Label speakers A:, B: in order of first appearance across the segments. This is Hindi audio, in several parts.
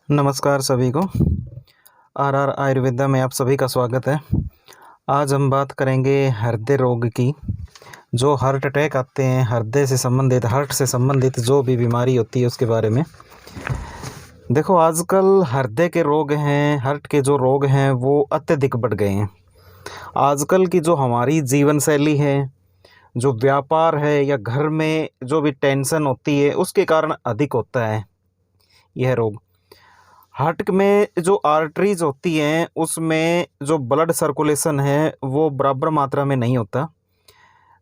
A: नमस्कार सभी को। आर आयुर्वेदा में आप सभी का स्वागत है। आज हम बात करेंगे हृदय रोग की। जो हार्ट अटैक आते हैं, हृदय से संबंधित, हार्ट से संबंधित जो भी बीमारी होती है उसके बारे में। देखो, आजकल हृदय के रोग हैं, हार्ट के जो रोग हैं वो अत्यधिक बढ़ गए हैं। आजकल की जो हमारी जीवन शैली है, जो व्यापार है या घर में जो भी टेंशन होती है उसके कारण अधिक होता है यह रोग। हार्ट में जो आर्टरीज होती हैं उसमें जो ब्लड सर्कुलेशन है वो बराबर मात्रा में नहीं होता।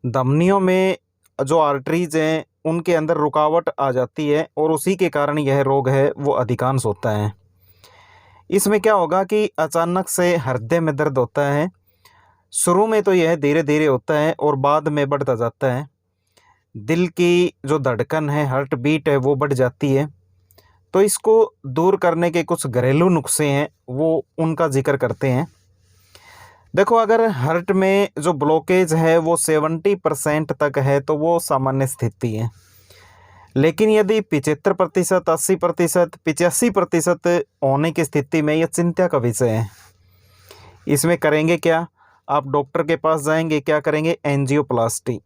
A: धमनियों में जो आर्टरीज हैं उनके अंदर रुकावट आ जाती है और उसी के कारण यह रोग है वो अधिकांश होता है। इसमें क्या होगा कि अचानक से हृदय में दर्द होता है। शुरू में तो यह धीरे धीरे होता है और बाद में बढ़ता जाता है। दिल की जो धड़कन है, हार्ट बीट है, वो बढ़ जाती है। तो इसको दूर करने के कुछ घरेलू नुस्खे हैं, वो उनका जिक्र करते हैं। देखो, अगर हार्ट में जो ब्लॉकेज है वो 70% तक है तो वो सामान्य स्थिति है। लेकिन यदि 75%, 80%, 85% होने की स्थिति में यह चिंता का विषय है। इसमें करेंगे क्या? आप डॉक्टर के पास जाएंगे, क्या करेंगे? एंजियोप्लास्टी।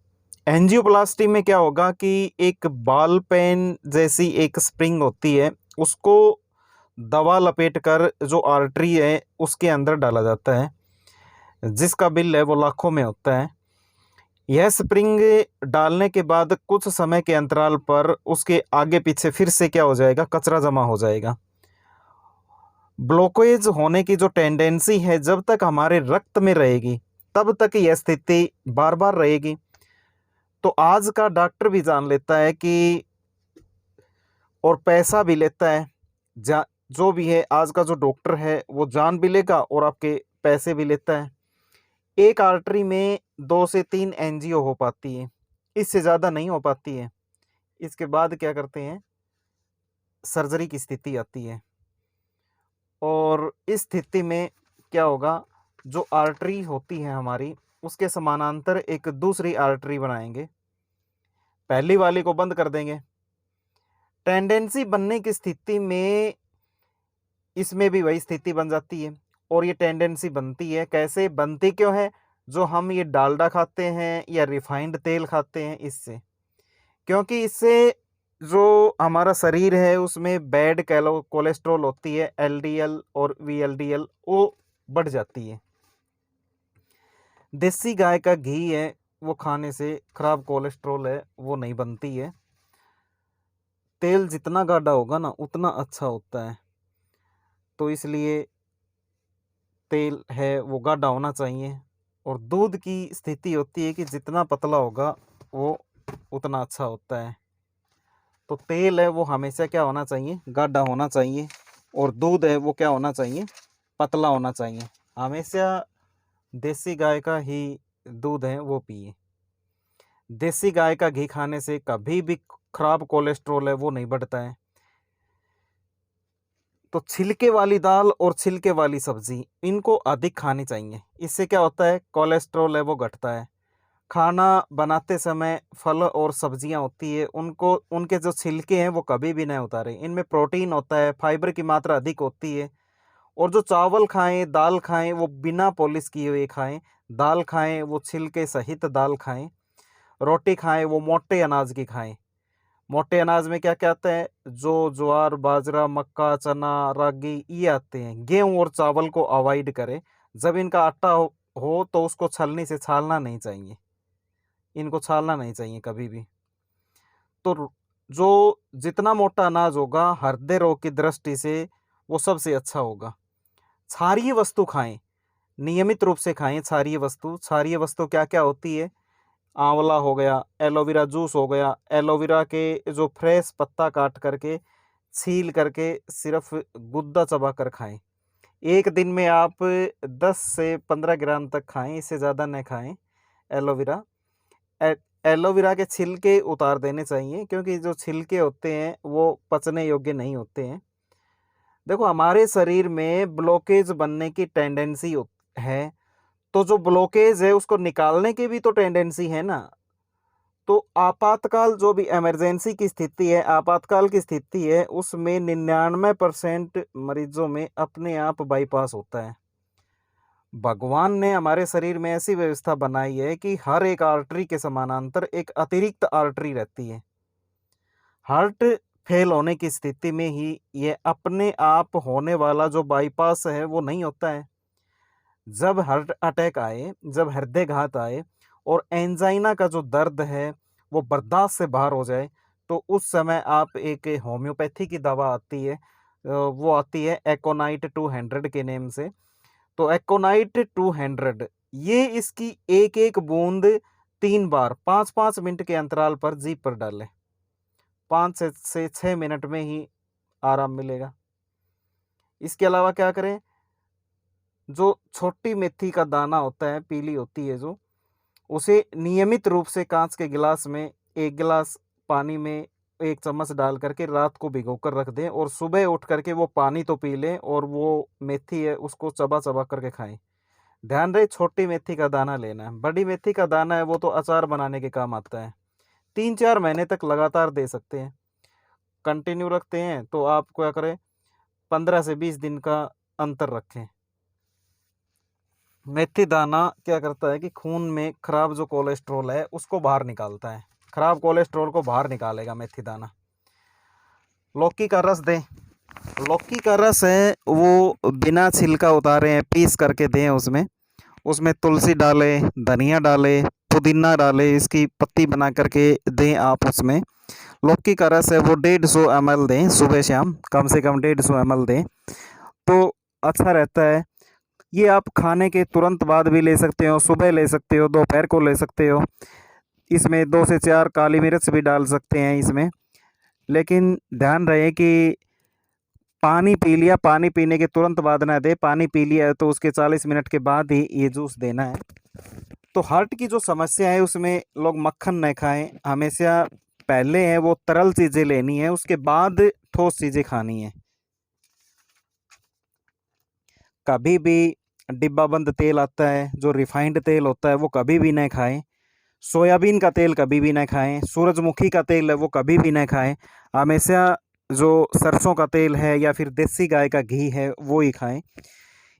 A: एंजियोप्लास्टी में क्या होगा कि एक बॉल पेन जैसी एक स्प्रिंग होती है, उसको दवा लपेट कर जो आर्टरी है उसके अंदर डाला जाता है, जिसका बिल है वो लाखों में होता है। यह स्प्रिंग डालने के बाद कुछ समय के अंतराल पर उसके आगे पीछे फिर से क्या हो जाएगा? कचरा जमा हो जाएगा। ब्लॉकेज होने की जो टेंडेंसी है जब तक हमारे रक्त में रहेगी तब तक यह स्थिति बार बार रहेगी। तो आज का डॉक्टर भी जान लेता है कि, और पैसा भी लेता है, जो भी है आज का जो डॉक्टर है वो जान भी लेगा और आपके पैसे भी लेता है। एक आर्टरी में 2 से 3 एंजियो हो पाती है, इससे ज़्यादा नहीं हो पाती है। इसके बाद क्या करते हैं? सर्जरी की स्थिति आती है। और इस स्थिति में क्या होगा? जो आर्टरी होती है हमारी, उसके समानांतर एक दूसरी आर्टरी बनाएंगे, पहली वाली को बंद कर देंगे। टेंडेंसी बनने की स्थिति में इसमें भी वही स्थिति बन जाती है। और ये टेंडेंसी बनती है कैसे? बनती क्यों है? जो हम ये डालडा खाते हैं या रिफाइंड तेल खाते हैं, इससे। क्योंकि इससे जो हमारा शरीर है उसमें बैड कोलेस्ट्रॉल होती है, एलडीएल और वीएलडीएल, वो बढ़ जाती है। देसी गाय का घी है वो खाने से खराब कोलेस्ट्रॉल है वो नहीं बनती है। तेल जितना गाढ़ा होगा ना उतना अच्छा होता है। तो इसलिए तेल है वो गाढ़ा होना चाहिए। और दूध की स्थिति होती है कि जितना पतला होगा वो उतना अच्छा होता है। तो तेल है वो हमेशा क्या होना चाहिए? गाढ़ा होना चाहिए। और दूध है वो क्या होना चाहिए? पतला होना चाहिए। हमेशा देसी गाय का ही दूध है वो पिए। देसी गाय का घी खाने से कभी भी खराब कोलेस्ट्रॉल है वो नहीं बढ़ता है। तो छिलके वाली दाल और छिलके वाली सब्जी, इनको अधिक खानी चाहिए। इससे क्या होता है? कोलेस्ट्रॉल है वो घटता है। खाना बनाते समय फल और सब्जियां होती है, उनको उनके जो छिलके हैं वो कभी भी नहीं उतारें। इनमें प्रोटीन होता है, फाइबर की मात्रा अधिक होती है। और जो चावल खाएं, दाल खाएं, वो बिना पॉलिश किए हुए खाएं। दाल खाएं वो छिलके सहित दाल खाएं। रोटी खाएं वो मोटे अनाज की खाएं। मोटे अनाज में क्या क्या आता है? जो ज्वार, बाजरा, मक्का, चना, रागी, ये आते हैं। गेहूं और चावल को अवॉइड करें। जब इनका आटा हो तो उसको छलनी से छालना नहीं चाहिए। इनको छालना नहीं चाहिए कभी भी। तो जो जितना मोटा अनाज होगा हृदय रोग की दृष्टि से वो सबसे अच्छा होगा। क्षारीय वस्तु खाएं, नियमित रूप से खाएं क्षारीय वस्तु। क्षारीय वस्तु क्या क्या होती है? आंवला हो गया, एलोवेरा जूस हो गया। एलोवेरा के जो फ्रेश पत्ता काट करके, छील करके सिर्फ गुद्दा चबा कर खाएं। एक दिन में आप 10 से 15 ग्राम तक खाएं, इससे ज़्यादा न खाएं। एलोवेरा एलोवेरा के छिलके उतार देने चाहिए, क्योंकि जो छिलके होते हैं वो पचने योग्य नहीं होते हैं। देखो, हमारे शरीर में ब्लॉकेज बनने की टेंडेंसी है, तो जो ब्लॉकेज है उसको निकालने की भी तो टेंडेंसी है ना। तो आपातकाल जो भी इमरजेंसी की स्थिति है, आपातकाल की स्थिति है, उसमें 99% मरीजों में अपने आप बाईपास होता है। भगवान ने हमारे शरीर में ऐसी व्यवस्था बनाई है कि हर एक आर्टरी के समानांतर एक अतिरिक्त आर्टरी रहती है। हार्ट फेल होने की स्थिति में ही ये अपने आप होने वाला जो बाईपास है वो नहीं होता है। जब हार्ट अटैक आए, जब हृदयघात आए और एंजाइना का जो दर्द है वो बर्दाश्त से बाहर हो जाए, तो उस समय आप एक होम्योपैथी की दवा आती है, वो आती है एकोनाइट 200 के नेम से। तो एकोनाइट 200 ये इसकी एक एक बूंद 3 बार 5-5 मिनट के अंतराल पर जीभ पर डालें। 5 से 6 मिनट में ही आराम मिलेगा। इसके अलावा क्या करें, जो छोटी मेथी का दाना होता है, पीली होती है जो, उसे नियमित रूप से कांच के गिलास में 1 गिलास पानी में 1 चम्मच डाल करके रात को भिगो कर रख दें और सुबह उठ करके वो पानी तो पी लें और वो मेथी है उसको चबा चबा करके खाएं। ध्यान रहे छोटी मेथी का दाना लेना है। बड़ी मेथी का दाना है वो तो अचार बनाने के काम आता है। 3-4 महीने तक लगातार दे सकते हैं। कंटिन्यू रखते हैं तो आप क्या करें, 15 से 20 दिन का अंतर रखें। मेथी दाना क्या करता है कि खून में खराब जो कोलेस्ट्रॉल है उसको बाहर निकालता है। खराब कोलेस्ट्रॉल को बाहर निकालेगा मेथी दाना। लौकी का रस दें। लौकी का रस है वो बिना छिलका उतारे हैं पीस करके दें। उसमें तुलसी डालें, धनिया डालें, पुदीना डालें, इसकी पत्ती बना करके दें आप उसमें। लौकी का रस है वो 150 ml दें सुबह शाम, कम से कम 150 ml दें तो अच्छा रहता है। ये आप खाने के तुरंत बाद भी ले सकते हो, सुबह ले सकते हो, दोपहर को ले सकते हो। इसमें 2 से 4 काली मिर्च भी डाल सकते हैं इसमें। लेकिन ध्यान रहे कि पानी पी लिया, पानी पीने के तुरंत बाद ना दे। पानी पी लिया है तो उसके 40 मिनट के बाद ही ये जूस देना है। तो हार्ट की जो समस्या है उसमें लोग मक्खन न खाएं। हमेशा पहले है वो तरल चीज़ें लेनी है, उसके बाद ठोस चीज़ें खानी है। कभी भी डिब्बा बंद तेल आता है जो रिफाइंड तेल होता है वो कभी भी न खाएं। सोयाबीन का तेल कभी भी ना खाएं। सूरजमुखी का तेल है वो कभी भी ना खाएं। हमेशा जो सरसों का तेल है या फिर देसी गाय का घी है वो ही खाएं।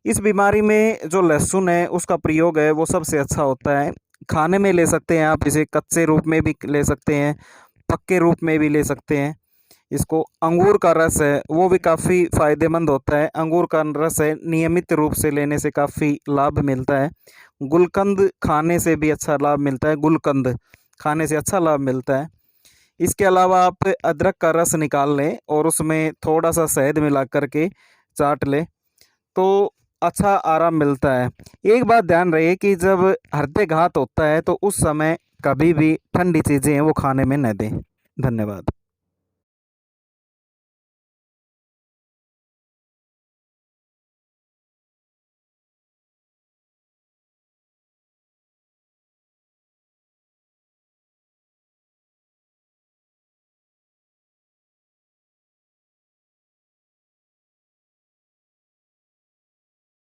A: इस बीमारी में जो लहसुन है उसका प्रयोग है वो सबसे अच्छा होता है। खाने में ले सकते हैं आप, इसे कच्चे रूप में भी ले सकते हैं, पक्के रूप में भी ले सकते हैं। इसको अंगूर का रस है वो भी काफ़ी फ़ायदेमंद होता है। अंगूर का रस है नियमित रूप से लेने से काफ़ी लाभ मिलता है। गुलकंद खाने से भी अच्छा लाभ मिलता है, गुलकंद खाने से अच्छा लाभ मिलता है। इसके अलावा आप अदरक का रस निकाल लें और उसमें थोड़ा सा शहद मिला करके चाट लें तो अच्छा आराम मिलता है। एक बात ध्यान रहे कि जब हृदयघात होता है तो उस समय कभी भी ठंडी चीज़ें हैं वो खाने में न दें। धन्यवाद।